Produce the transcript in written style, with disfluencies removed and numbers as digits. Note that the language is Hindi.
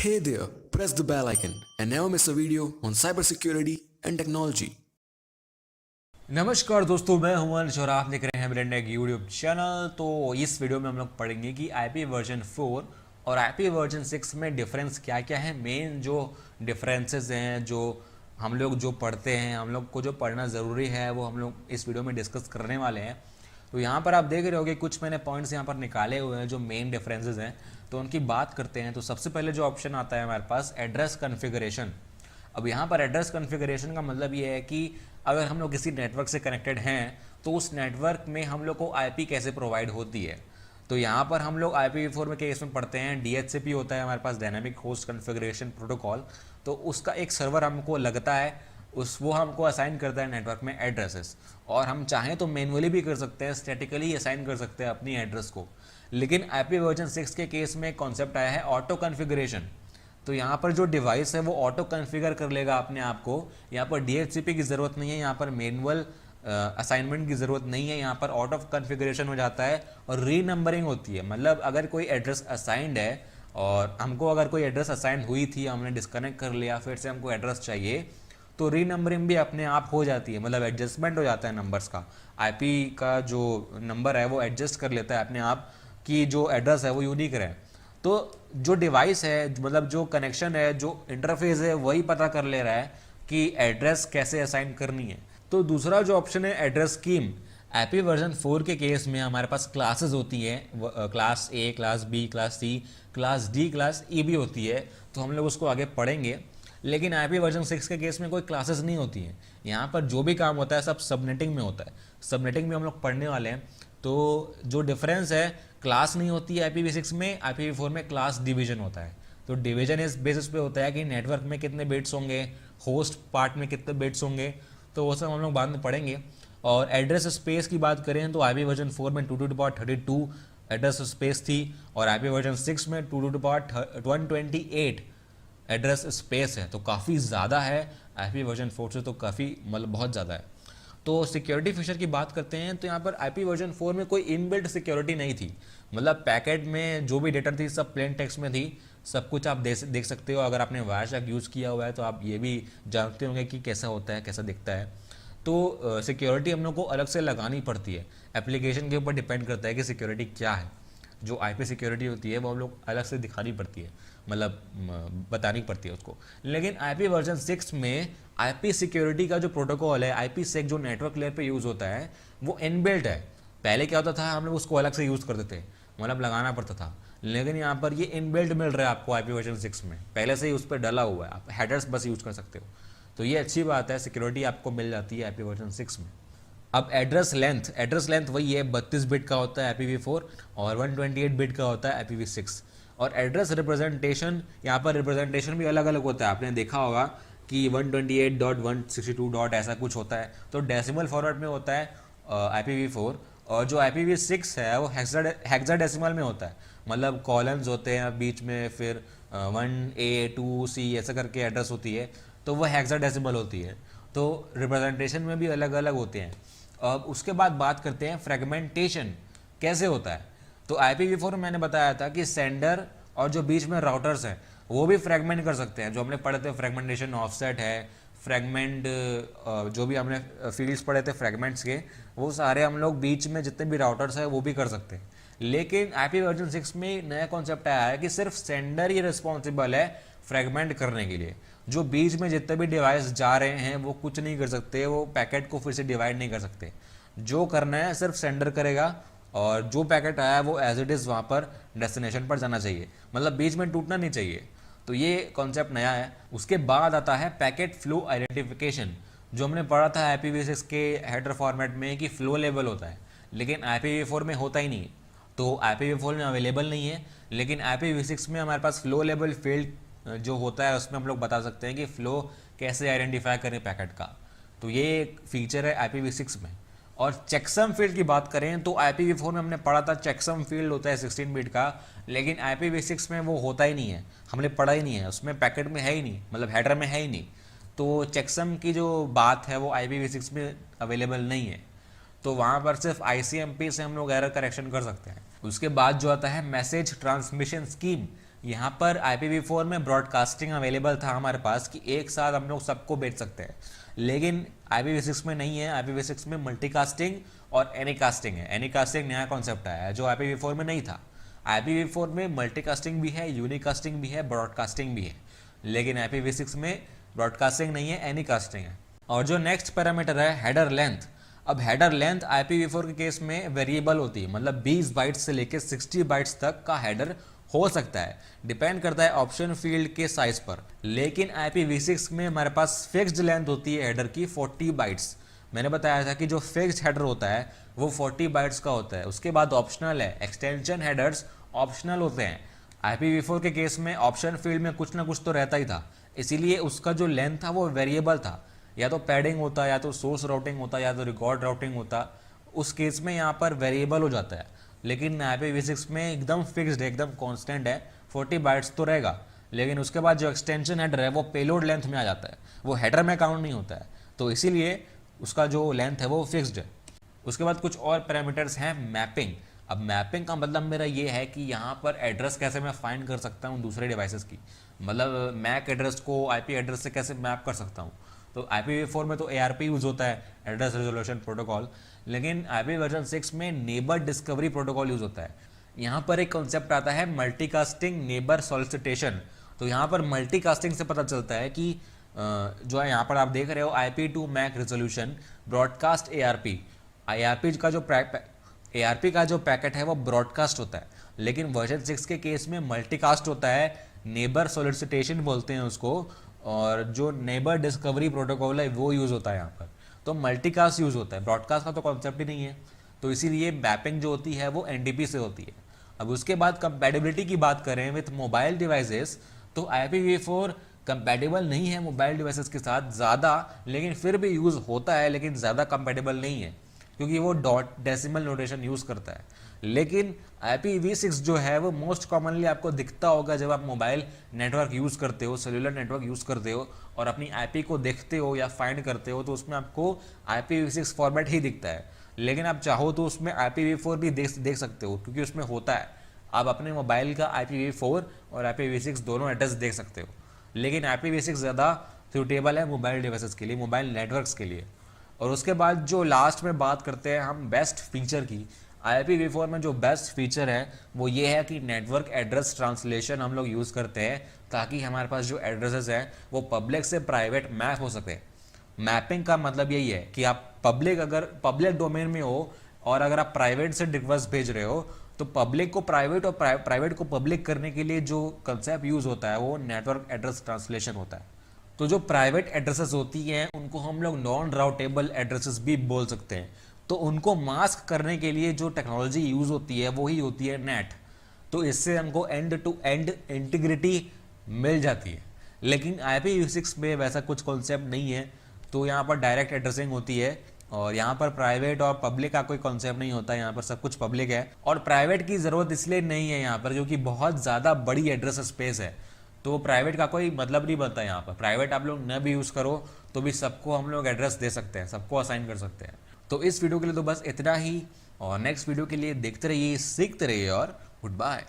Hey there, press the bell icon and never miss a video on cybersecurity and technology. नमस्कार दोस्तों, मैं हूं अंश और आप देख रहे हैं ब्लेंडेक यूट्यूब चैनल। तो इस वीडियो में हम लोग पढ़ेंगे कि आईपी वर्जन 4 और आईपी वर्जन 6 में डिफरेंस क्या क्या है। मेन जो डिफरेंसेस हैं, जो हम लोग जो पढ़ते हैं, हम लोग को जो पढ़ना ज़रूरी है, वो हम लोग इस वीडियो में डिस्कस करने वाले हैं। तो यहाँ पर आप देख रहे होगे कुछ मैंने पॉइंट्स यहाँ पर निकाले हुए हैं जो मेन डिफरेंसेस हैं, तो उनकी बात करते हैं। तो सबसे पहले जो ऑप्शन आता है हमारे पास, एड्रेस कॉन्फ़िगरेशन। अब यहाँ पर एड्रेस कॉन्फ़िगरेशन का मतलब ये है कि अगर हम लोग किसी नेटवर्क से कनेक्टेड हैं तो उस नेटवर्क में हम लोग को आईपी कैसे प्रोवाइड होती है। तो यहाँ पर हम लोग IPv4 में केस में पढ़ते हैं, DHCP होता है हमारे पास, डायनामिक होस्ट कॉन्फ़िगरेशन प्रोटोकॉल। तो उसका एक सर्वर हमको लगता है, वो हमको असाइन करता है नेटवर्क में एड्रेसेस, और हम चाहें तो मैनुअली भी कर सकते हैं, स्टैटिकली असाइन कर सकते हैं अपनी एड्रेस को। लेकिन आईपी वर्जन 6 के केस में कॉन्सेप्ट आया है ऑटो कॉन्फ़िगरेशन। तो यहाँ पर जो डिवाइस है वो ऑटो कॉन्फ़िगर कर लेगा अपने आप को। यहाँ पर DHCP की ज़रूरत नहीं है, यहाँ पर मैनुअल असाइनमेंट की ज़रूरत नहीं है, यहाँ पर ऑटो कॉन्फ़िगरेशन हो जाता है और रीनंबरिंग होती है। मतलब अगर कोई एड्रेस असाइंड है और हमको अगर कोई एड्रेस असाइन हुई थी, हमने डिस्कनेक्ट कर लिया, फिर से हमको एड्रेस चाहिए, तो रीनंबरिंग भी अपने आप हो जाती है। मतलब एडजस्टमेंट हो जाता है नंबर्स का। आईपी का जो नंबर है वो एडजस्ट कर लेता है अपने आप कि जो एड्रेस है वो यूनिक रहे। तो जो डिवाइस है, मतलब जो कनेक्शन है, जो इंटरफेस है, वही पता कर ले रहा है कि एड्रेस कैसे असाइन करनी है। तो दूसरा जो ऑप्शन है एड्रेस स्कीम। आईपी वर्जन 4 के केस में हमारे पास क्लासेस होती हैं, class A, class B, class C, class D, class E भी होती है। तो हम लोग उसको आगे पढ़ेंगे। लेकिन आईपी वर्जन 6 के केस में कोई क्लासेस नहीं होती हैं। यहाँ पर जो भी काम होता है सब सबनेटिंग में होता है। सबनेटिंग में हम लोग पढ़ने वाले हैं। तो जो डिफरेंस है, क्लास नहीं होती है IPv6 में, IPv4 में क्लास डिवीजन होता है। तो डिवीजन इस बेसिस पे होता है कि नेटवर्क में कितने बिट्स होंगे, होस्ट पार्ट में कितने बिट्स होंगे, तो वो सब हम लोग बाद में पढ़ेंगे। और एड्रेस स्पेस की बात करें तो आईपी वर्जन 4 में 2 एड्रेस स्पेस थी, और आईपी वर्जन 6 में 128 एड्रेस स्पेस है। तो काफ़ी ज़्यादा है आईपी वर्जन 4 से, तो काफ़ी मतलब बहुत ज़्यादा है। तो सिक्योरिटी फीचर की बात करते हैं तो यहाँ पर आईपी वर्जन 4 में कोई इनबिल्ट सिक्योरिटी नहीं थी। मतलब पैकेट में जो भी डेटा थी सब प्लेन टेक्स्ट में थी, सब कुछ आप देख सकते हो। अगर आपने वायरशैक यूज़ किया हुआ है तो आप ये भी जानते होंगे कि कैसा होता है, कैसा दिखता है। तो सिक्योरिटी हम लोग को अलग से लगानी पड़ती है, एप्लीकेशन के ऊपर डिपेंड करता है कि सिक्योरिटी क्या है। जो आईपी सिक्योरिटी होती है वो हम लोग अलग से दिखानी पड़ती है, मतलब बतानी पड़ती है उसको। लेकिन आईपी वर्जन 6 में आईपी सिक्योरिटी का जो प्रोटोकॉल है, IPsec जो नेटवर्क लेयर पे यूज़ होता है, वो इनबिल्ट है। पहले क्या होता था, हम लोग उसको अलग से यूज़ करते थे, मतलब लगाना पड़ता था। लेकिन यहाँ पर ये इनबिल्ट मिल रहा है आपको आईपी वर्जन 6 में, पहले से ही उस पर डला हुआ है, आप हेडर्स बस यूज़ कर सकते हो। तो ये अच्छी बात है, सिक्योरिटी आपको मिल जाती है आईपी वर्जन 6 में। अब एड्रेस लेंथ वही है, 32 बिट का होता है IPv4 और 128 बिट का होता है IPv6। और एड्रेस रिप्रेजेंटेशन, यहाँ पर रिप्रेजेंटेशन भी अलग अलग होता है। आपने देखा होगा कि 128.162. ऐसा कुछ होता है, तो डेसिमल फॉर्मेट में होता है IPv4, और जो IPv6 है वो हेक्साडेसिमल में होता है। मतलब कॉलम्स होते हैं बीच में, फिर 1A 2C ऐसा करके एड्रेस होती है, तो वह हेक्साडेसिमल होती है। तो रिप्रेजेंटेशन में भी अलग अलग होते हैं। अब उसके बाद बात करते हैं फ्रेगमेंटेशन कैसे होता है। तो IPv4 में मैंने बताया था कि सेंडर और जो बीच में राउटर्स हैं वो भी फ्रेगमेंट कर सकते हैं। जो हमने पढ़े थे फ्रेगमेंटेशन ऑफसेट है, फ्रेगमेंट, जो भी हमने फील्ड्स पढ़े थे फ्रेगमेंट्स के, वो सारे हम लोग बीच में जितने भी राउटर्स हैं वो भी कर सकते हैं। लेकिन आईपी वर्जन 6 में नया कॉन्सेप्ट आया है कि सिर्फ सेंडर ही रिस्पॉन्सिबल है फ्रेगमेंट करने के लिए। जो बीच में जितने भी डिवाइस जा रहे हैं वो कुछ नहीं कर सकते, वो पैकेट को फिर से डिवाइड नहीं कर सकते। जो करना है सिर्फ सेंडर करेगा, और जो पैकेट आया है वो एज इट इज़ वहाँ पर डेस्टिनेशन पर जाना चाहिए, मतलब बीच में टूटना नहीं चाहिए। तो ये कॉन्सेप्ट नया है। उसके बाद आता है पैकेट फ्लो आइडेंटिफिकेशन, जो हमने पढ़ा था IPv6 के हेडर फॉर्मेट में कि फ्लो लेवल होता है, लेकिन IPv4 में होता ही नहीं। तो IPv4 में अवेलेबल नहीं है, लेकिन IPv6 में हमारे पास फ्लो लेवल फील्ड जो होता है उसमें हम लोग बता सकते हैं कि फ़्लो कैसे आइडेंटिफाई करें पैकेट का। तो ये एक फीचर है IPv6 में। और चेकसम फील्ड की बात करें तो IPv4 में हमने पढ़ा था चेकसम फील्ड होता है 16 बिट का, लेकिन IPv6 में वो होता ही नहीं है, हमने पढ़ा ही नहीं है, उसमें पैकेट में है ही नहीं, मतलब हेडर में है ही नहीं। तो चेकसम की जो बात है वो IPv6 में अवेलेबल नहीं है। तो वहाँ पर सिर्फ ICMP से हम लोग एरर करेक्शन कर सकते हैं। उसके बाद जो आता है मैसेज ट्रांसमिशन स्कीम, यहाँ पर IPv4 में ब्रॉडकास्टिंग अवेलेबल था हमारे पास कि एक साथ हम लोग सबको भेज सकते हैं, लेकिन IPv6 में नहीं है। IPv6 में मल्टीकास्टिंग और एनीकास्टिंग है। एनीकास्टिंग नया कॉन्सेप्ट आया है जो IPv4 में नहीं था। IPv4 में मल्टीकास्टिंग भी है, यूनिकास्टिंग भी है, ब्रॉडकास्टिंग भी है, लेकिन IPv6 में ब्रॉडकास्टिंग नहीं है, एनीकास्टिंग है। और जो नेक्स्ट पैरामीटर है हेडर लेंथ। अब हेडर लेंथ IPv4 के केस में वेरिएबल होती है, मतलब 20 बाइट्स से लेकर 60 बाइट्स तक का हेडर हो सकता है, डिपेंड करता है ऑप्शन फील्ड के साइज पर। लेकिन IPv6 में हमारे पास फिक्स्ड लेंथ होती है हेडर की 40 बाइट्स। मैंने बताया था कि जो फिक्स्ड हेडर होता है वो 40 बाइट्स का होता है। उसके बाद ऑप्शनल है, एक्सटेंशन हेडर्स ऑप्शनल होते हैं। IPv4 के केस में ऑप्शन फील्ड में कुछ ना कुछ तो रहता ही था, इसीलिए उसका जो लेंथ था वो वेरिएबल था, या तो पैडिंग होता, या तो सोर्स राउटिंग होता, या तो रिकॉर्ड राउटिंग होता। उस केस में यहाँ पर वेरिएबल हो जाता है। लेकिन IPv6 में एकदम फिक्स्ड है, एकदम कांस्टेंट है, 40 बाइट्स तो रहेगा। लेकिन उसके बाद जो एक्सटेंशन हेडर है वो पेलोड लेंथ में आ जाता है, वो हेडर में काउंट नहीं होता है, तो इसीलिए उसका जो लेंथ है वो फिक्स्ड है। उसके बाद कुछ और पैरामीटर्स हैं मैपिंग। अब मैपिंग का मतलब मेरा ये है कि यहाँ पर एड्रेस कैसे मैं फाइंड कर सकता हूँ दूसरे डिवाइसेस की, मतलब मैक एड्रेस को IP एड्रेस से कैसे मैप कर सकता हूँ। तो IPv4 में तो ARP यूज़ होता है, एड्रेस रेजोल्यूशन प्रोटोकॉल, लेकिन IPv6 में नेबर डिस्कवरी प्रोटोकॉल यूज़ होता है। यहाँ पर एक कॉन्सेप्ट आता है मल्टीकास्टिंग नेबर सॉलिसिटेशन। तो यहाँ पर मल्टीकास्टिंग से पता चलता है कि जो है यहाँ पर आप देख रहे हो IP to MAC resolution broadcast ARP का जो पैकेट है वो ब्रॉडकास्ट होता है, लेकिन वर्जन 6 के केस में मल्टीकास्ट होता है, नेबर सॉलिसिटेशन बोलते हैं उसको, और जो नेबर डिस्कवरी प्रोटोकॉल है वो यूज़ होता है यहाँ पर। तो मल्टीकास्ट यूज़ होता है, ब्रॉडकास्ट का तो कॉन्सेप्ट ही नहीं है, तो इसीलिए मैपिंग जो होती है वो NDP से होती है। अब उसके बाद कंपैटिबिलिटी की बात करें विथ मोबाइल डिवाइसेस, तो IPv4 कंपैटिबल नहीं है मोबाइल डिवाइसेस के साथ ज़्यादा, लेकिन फिर भी यूज़ होता है, लेकिन ज़्यादा कंपैटिबल नहीं है क्योंकि वो डॉट डेसिमल नोटेशन यूज़ करता है। लेकिन IPv6 जो है वो मोस्ट कॉमनली आपको दिखता होगा जब आप मोबाइल नेटवर्क यूज़ करते हो, सेलुलर नेटवर्क यूज़ करते हो और अपनी IP को देखते हो या फाइंड करते हो, तो उसमें आपको IPv6 फॉर्मेट ही दिखता है। लेकिन आप चाहो तो उसमें IPv4 भी देख सकते हो, क्योंकि उसमें होता है, आप अपने मोबाइल का IPv4 और IPv6 दोनों एड्रेस देख सकते हो। लेकिन IPv6 ज़्यादा सूटेबल है मोबाइल डिवाइसेस के लिए, मोबाइल नेटवर्क्स के लिए। और उसके बाद जो लास्ट में बात करते हैं हम बेस्ट फीचर की, IPv4 में जो बेस्ट फीचर है वो ये है कि नेटवर्क एड्रेस ट्रांसलेशन हम लोग यूज़ करते हैं, ताकि हमारे पास जो एड्रेसेस हैं वो पब्लिक से प्राइवेट मैप हो सके। मैपिंग का मतलब यही है कि आप अगर पब्लिक डोमेन में हो और अगर आप प्राइवेट से रिक्वेस्ट भेज रहे हो, तो पब्लिक को प्राइवेट और प्राइवेट को पब्लिक करने के लिए जो कंसेप्ट यूज़ होता है वो नेटवर्क एड्रेस ट्रांसलेशन होता है। तो जो प्राइवेट एड्रेसेस होती हैं उनको हम लोग नॉन राउटेबल एड्रेसेस भी बोल सकते हैं। तो उनको मास्क करने के लिए जो टेक्नोलॉजी यूज़ होती है वही होती है नेट। तो इससे हमको एंड टू एंड इंटीग्रिटी मिल जाती है। लेकिन IPv6 में वैसा कुछ कॉन्सेप्ट नहीं है, तो यहाँ पर डायरेक्ट एड्रेसिंग होती है और यहाँ पर प्राइवेट और पब्लिक का कोई कॉन्सेप्ट नहीं होता, यहाँ पर सब कुछ पब्लिक है। और प्राइवेट की ज़रूरत इसलिए नहीं है यहाँ पर क्योंकि बहुत ज़्यादा बड़ी एड्रेस स्पेस है, तो प्राइवेट का कोई मतलब नहीं बनता। यहाँ पर प्राइवेट आप लोग न भी यूज़ करो तो भी सबको हम लोग एड्रेस दे सकते हैं, सबको असाइन कर सकते हैं। तो इस वीडियो के लिए तो बस इतना ही, और नेक्स्ट वीडियो के लिए देखते रहिए, सीखते रहिए और गुड बाय।